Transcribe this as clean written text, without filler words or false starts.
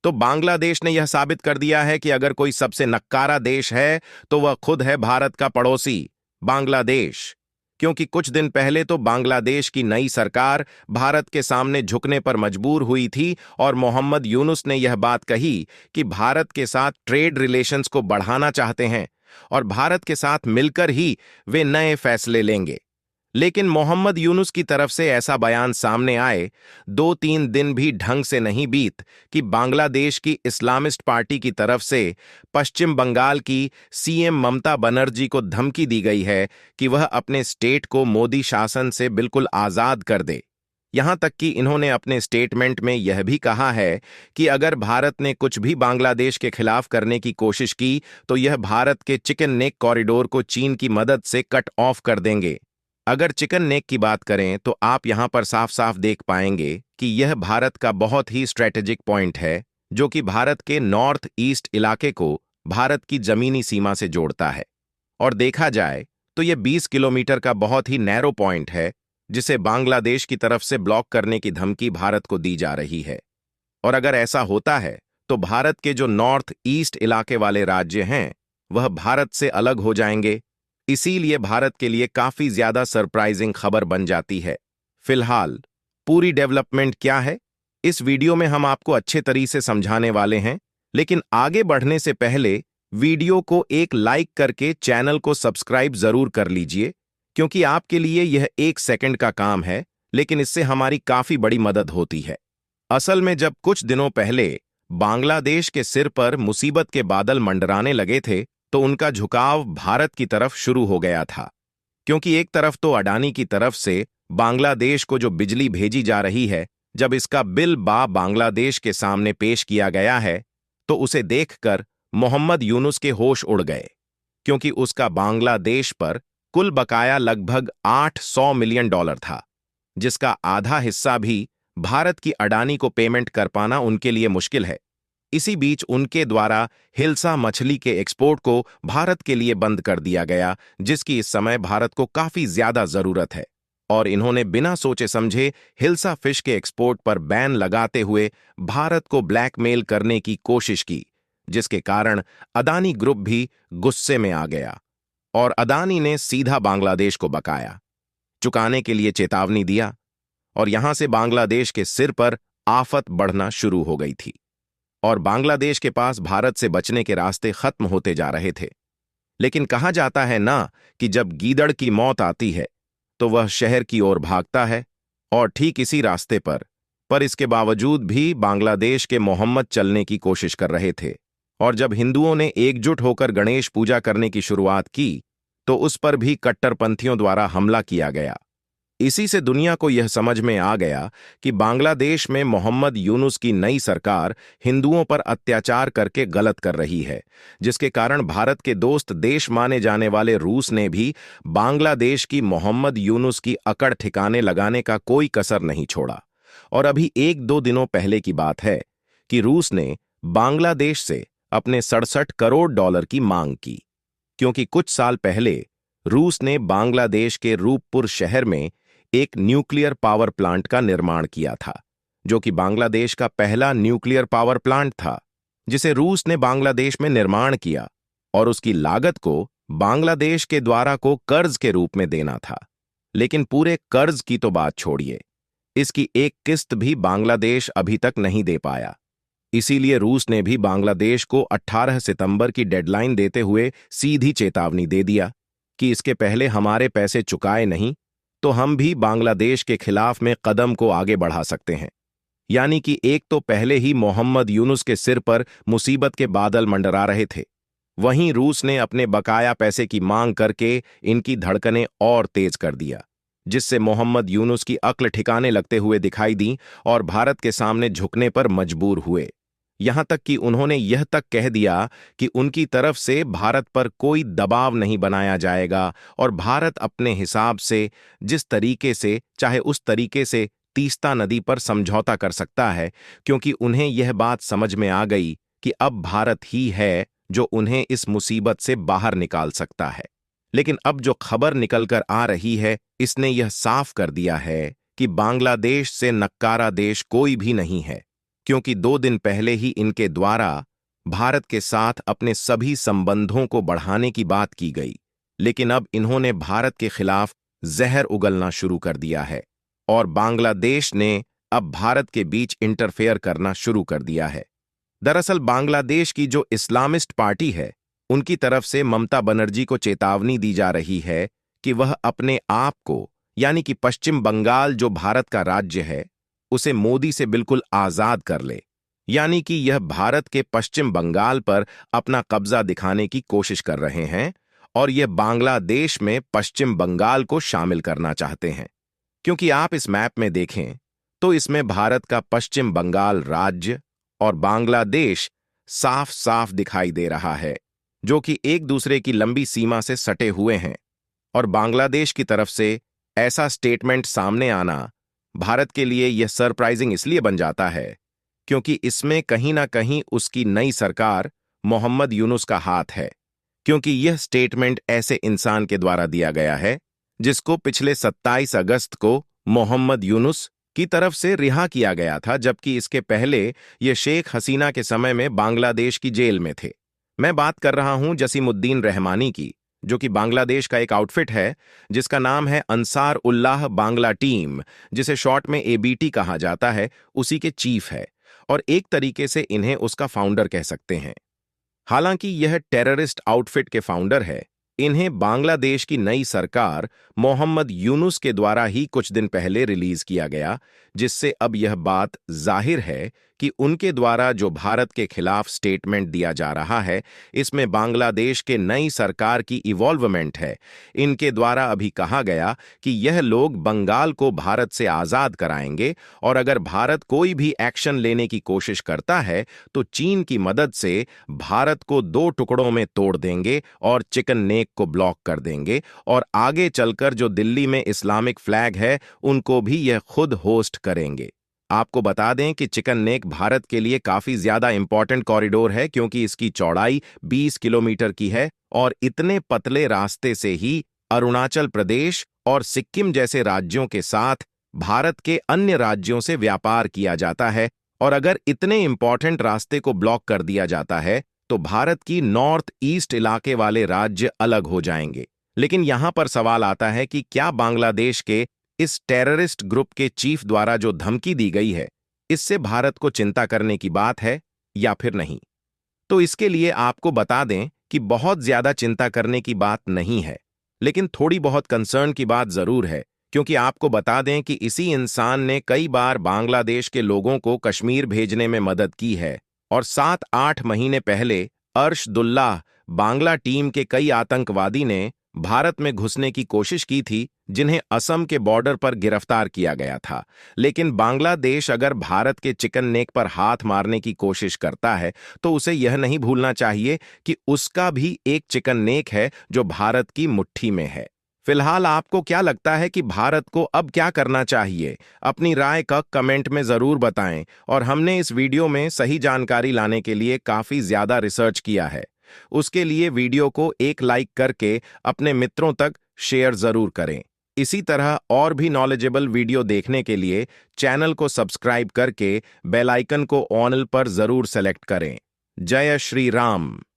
तो बांग्लादेश ने यह साबित कर दिया है कि अगर कोई सबसे नक्कारा देश है तो वह खुद है भारत का पड़ोसी बांग्लादेश। क्योंकि कुछ दिन पहले तो बांग्लादेश की नई सरकार भारत के सामने झुकने पर मजबूर हुई थी और मोहम्मद यूनुस ने यह बात कही कि भारत के साथ ट्रेड रिलेशंस को बढ़ाना चाहते हैं और भारत के साथ मिलकर ही वे नए फैसले लेंगे। लेकिन मोहम्मद यूनुस की तरफ से ऐसा बयान सामने आए 2-3 दिन भी ढंग से नहीं बीत कि बांग्लादेश की इस्लामिस्ट पार्टी की तरफ से पश्चिम बंगाल की सीएम ममता बनर्जी को धमकी दी गई है कि वह अपने स्टेट को मोदी शासन से बिल्कुल आजाद कर दे। यहां तक कि इन्होंने अपने स्टेटमेंट में यह भी कहा है कि अगर भारत ने कुछ भी बांग्लादेश के खिलाफ करने की कोशिश की तो यह भारत के चिकन नेक कॉरिडोर को चीन की मदद से कट ऑफ कर देंगे। अगर चिकन नेक की बात करें तो आप यहां पर साफ साफ देख पाएंगे कि यह भारत का बहुत ही स्ट्रेटेजिक पॉइंट है जो कि भारत के नॉर्थ ईस्ट इलाके को भारत की जमीनी सीमा से जोड़ता है। और देखा जाए तो यह 20 किलोमीटर का बहुत ही नैरो पॉइंट है जिसे बांग्लादेश की तरफ से ब्लॉक करने की धमकी भारत को दी जा रही है। और अगर ऐसा होता है तो भारत के जो नॉर्थ ईस्ट इलाके वाले राज्य हैं वह भारत से अलग हो जाएंगे। इसीलिए भारत के लिए काफी ज्यादा सरप्राइजिंग खबर बन जाती है। फिलहाल पूरी डेवलपमेंट क्या है इस वीडियो में हम आपको अच्छे तरीके से समझाने वाले हैं, लेकिन आगे बढ़ने से पहले वीडियो को एक लाइक करके चैनल को सब्सक्राइब जरूर कर लीजिए, क्योंकि आपके लिए यह 1 सेकंड का काम है लेकिन इससे हमारी काफी बड़ी मदद होती है। असल में जब कुछ दिनों पहले बांग्लादेश के सिर पर मुसीबत के बादल मंडराने लगे थे तो उनका झुकाव भारत की तरफ शुरू हो गया था। क्योंकि एक तरफ तो अडानी की तरफ से बांग्लादेश को जो बिजली भेजी जा रही है, जब इसका बिल बांग्लादेश के सामने पेश किया गया है तो उसे देखकर मोहम्मद यूनुस के होश उड़ गए। क्योंकि उसका बांग्लादेश पर कुल बकाया लगभग $800 मिलियन था, जिसका आधा हिस्सा भी भारत की अडानी को पेमेंट कर पाना उनके लिए मुश्किल है। इसी बीच उनके द्वारा हिल्सा मछली के एक्सपोर्ट को भारत के लिए बंद कर दिया गया, जिसकी इस समय भारत को काफी ज्यादा जरूरत है। और इन्होंने बिना सोचे समझे हिल्सा फिश के एक्सपोर्ट पर बैन लगाते हुए भारत को ब्लैकमेल करने की कोशिश की, जिसके कारण अदानी ग्रुप भी गुस्से में आ गया और अदानी ने सीधा बांग्लादेश को बकाया चुकाने के लिए चेतावनी दिया। और यहां से बांग्लादेश के सिर पर आफत बढ़ना शुरू हो गई थी और बांग्लादेश के पास भारत से बचने के रास्ते खत्म होते जा रहे थे। लेकिन कहा जाता है ना कि जब गीदड़ की मौत आती है तो वह शहर की ओर भागता है, और ठीक इसी रास्ते पर इसके बावजूद भी बांग्लादेश के मोहम्मद चलने की कोशिश कर रहे थे। और जब हिंदुओं ने एकजुट होकर गणेश पूजा करने की शुरुआत की तो उस पर भी कट्टरपंथियों द्वारा हमला किया गया। इसी से दुनिया को यह समझ में आ गया कि बांग्लादेश में मोहम्मद यूनुस की नई सरकार हिंदुओं पर अत्याचार करके गलत कर रही है, जिसके कारण भारत के दोस्त देश माने जाने वाले रूस ने भी बांग्लादेश की मोहम्मद यूनुस की अकड़ ठिकाने लगाने का कोई कसर नहीं छोड़ा। और अभी 1-2 दिनों पहले की बात है कि रूस ने बांग्लादेश से अपने $67 करोड़ की मांग की, क्योंकि कुछ साल पहले रूस ने बांग्लादेश के रूपपुर शहर में एक न्यूक्लियर पावर प्लांट का निर्माण किया था, जो कि बांग्लादेश का पहला न्यूक्लियर पावर प्लांट था जिसे रूस ने बांग्लादेश में निर्माण किया। और उसकी लागत को बांग्लादेश के द्वारा को कर्ज के रूप में देना था। लेकिन पूरे कर्ज की तो बात छोड़िए, इसकी एक किस्त भी बांग्लादेश अभी तक नहीं दे पाया। इसीलिए रूस ने भी बांग्लादेश को 18 सितंबर की डेडलाइन देते हुए सीधी चेतावनी दे दिया कि इसके पहले हमारे पैसे चुकाए नहीं तो हम भी बांग्लादेश के खिलाफ में कदम को आगे बढ़ा सकते हैं। यानी कि एक तो पहले ही मोहम्मद यूनुस के सिर पर मुसीबत के बादल मंडरा रहे थे, वहीं रूस ने अपने बकाया पैसे की मांग करके इनकी धड़कनें और तेज कर दिया, जिससे मोहम्मद यूनुस की अक्ल ठिकाने लगते हुए दिखाई दी और भारत के सामने झुकने पर मजबूर हुए। यहां तक कि उन्होंने यह तक कह दिया कि उनकी तरफ से भारत पर कोई दबाव नहीं बनाया जाएगा और भारत अपने हिसाब से जिस तरीके से चाहे उस तरीके से तीस्ता नदी पर समझौता कर सकता है, क्योंकि उन्हें यह बात समझ में आ गई कि अब भारत ही है जो उन्हें इस मुसीबत से बाहर निकाल सकता है। लेकिन अब जो खबर निकलकर आ रही है इसने यह साफ कर दिया है कि बांग्लादेश से नक्कारा देश कोई भी नहीं है। क्योंकि 2 दिन पहले ही इनके द्वारा भारत के साथ अपने सभी संबंधों को बढ़ाने की बात की गई, लेकिन अब इन्होंने भारत के खिलाफ जहर उगलना शुरू कर दिया है और बांग्लादेश ने अब भारत के बीच इंटरफेयर करना शुरू कर दिया है। दरअसल बांग्लादेश की जो इस्लामिस्ट पार्टी है, उनकी तरफ से ममता बनर्जी को चेतावनी दी जा रही है कि वह अपने आप को, यानी कि पश्चिम बंगाल जो भारत का राज्य है, उसे मोदी से बिल्कुल आजाद कर ले, यानी कि यह भारत के पश्चिम बंगाल पर अपना कब्जा दिखाने की कोशिश कर रहे हैं और यह बांग्लादेश में पश्चिम बंगाल को शामिल करना चाहते हैं। क्योंकि आप इस मैप में देखें तो इसमें भारत का पश्चिम बंगाल राज्य और बांग्लादेश साफ साफ दिखाई दे रहा है, जो कि एक दूसरे की लंबी सीमा से सटे हुए हैं। और बांग्लादेश की तरफ से ऐसा स्टेटमेंट सामने आना भारत के लिए यह सरप्राइजिंग इसलिए बन जाता है क्योंकि इसमें कहीं ना कहीं उसकी नई सरकार मोहम्मद यूनुस का हाथ है, क्योंकि यह स्टेटमेंट ऐसे इंसान के द्वारा दिया गया है जिसको पिछले 27 अगस्त को मोहम्मद यूनुस की तरफ से रिहा किया गया था, जबकि इसके पहले ये शेख हसीना के समय में बांग्लादेश की जेल में थे। मैं बात कर रहा हूं जसीमुद्दीन रहमानी की, जो कि बांग्लादेश का एक आउटफिट है जिसका नाम है अंसार उल्लाह बांग्ला टीम, जिसे शॉर्ट में एबीटी कहा जाता है, उसी के चीफ है और एक तरीके से इन्हें उसका फाउंडर कह सकते हैं। हालांकि यह टेररिस्ट आउटफिट के फाउंडर है, इन्हें बांग्लादेश की नई सरकार मोहम्मद यूनुस के द्वारा ही कुछ दिन पहले रिलीज किया गया, जिससे अब यह बात जाहिर है कि उनके द्वारा जो भारत के खिलाफ स्टेटमेंट दिया जा रहा है, इसमें बांग्लादेश के नई सरकार की इवॉल्वमेंट है। इनके द्वारा अभी कहा गया कि यह लोग बंगाल को भारत से आजाद कराएंगे और अगर भारत कोई भी एक्शन लेने की कोशिश करता है तो चीन की मदद से भारत को 2 टुकड़ों में तोड़ देंगे और चिकन नेक को ब्लॉक कर देंगे और आगे चलकर जो दिल्ली में इस्लामिक फ्लैग है उनको भी यह खुद होस्ट करेंगे। आपको बता दें कि चिकन नेक भारत के लिए काफी ज्यादा इंपॉर्टेंट कॉरिडोर है, क्योंकि इसकी चौड़ाई 20 किलोमीटर की है और इतने पतले रास्ते से ही अरुणाचल प्रदेश और सिक्किम जैसे राज्यों के साथ भारत के अन्य राज्यों से व्यापार किया जाता है। और अगर इतने इंपॉर्टेंट रास्ते को ब्लॉक कर दिया जाता है तो भारत की नॉर्थ ईस्ट इलाके वाले राज्य अलग हो जाएंगे। लेकिन यहां पर सवाल आता है कि क्या बांग्लादेश के इस टेररिस्ट ग्रुप के चीफ द्वारा जो धमकी दी गई है, इससे भारत को चिंता करने की बात है या फिर नहीं? तो इसके लिए आपको बता दें कि बहुत ज्यादा चिंता करने की बात नहीं है, लेकिन थोड़ी बहुत कंसर्न की बात जरूर है, क्योंकि आपको बता दें कि इसी इंसान ने कई बार बांग्लादेश के लोगों को कश्मीर भेजने में मदद की है और 7-8 महीने पहले अर्शदुल्लाह बांग्ला टीम के कई आतंकवादी ने भारत में घुसने की कोशिश की थी, जिन्हें असम के बॉर्डर पर गिरफ्तार किया गया था। लेकिन बांग्लादेश अगर भारत के चिकन नेक पर हाथ मारने की कोशिश करता है तो उसे यह नहीं भूलना चाहिए कि उसका भी एक चिकन नेक है जो भारत की मुट्ठी में है। फिलहाल आपको क्या लगता है कि भारत को अब क्या करना चाहिए? अपनी राय का कमेंट में जरूर बताएं। और हमने इस वीडियो में सही जानकारी लाने के लिए काफी ज्यादा रिसर्च किया है, उसके लिए वीडियो को एक लाइक करके अपने मित्रों तक शेयर जरूर करें। इसी तरह और भी नॉलेजेबल वीडियो देखने के लिए चैनल को सब्सक्राइब करके बेल आइकन को ऑल पर जरूर सेलेक्ट करें। जय श्री राम।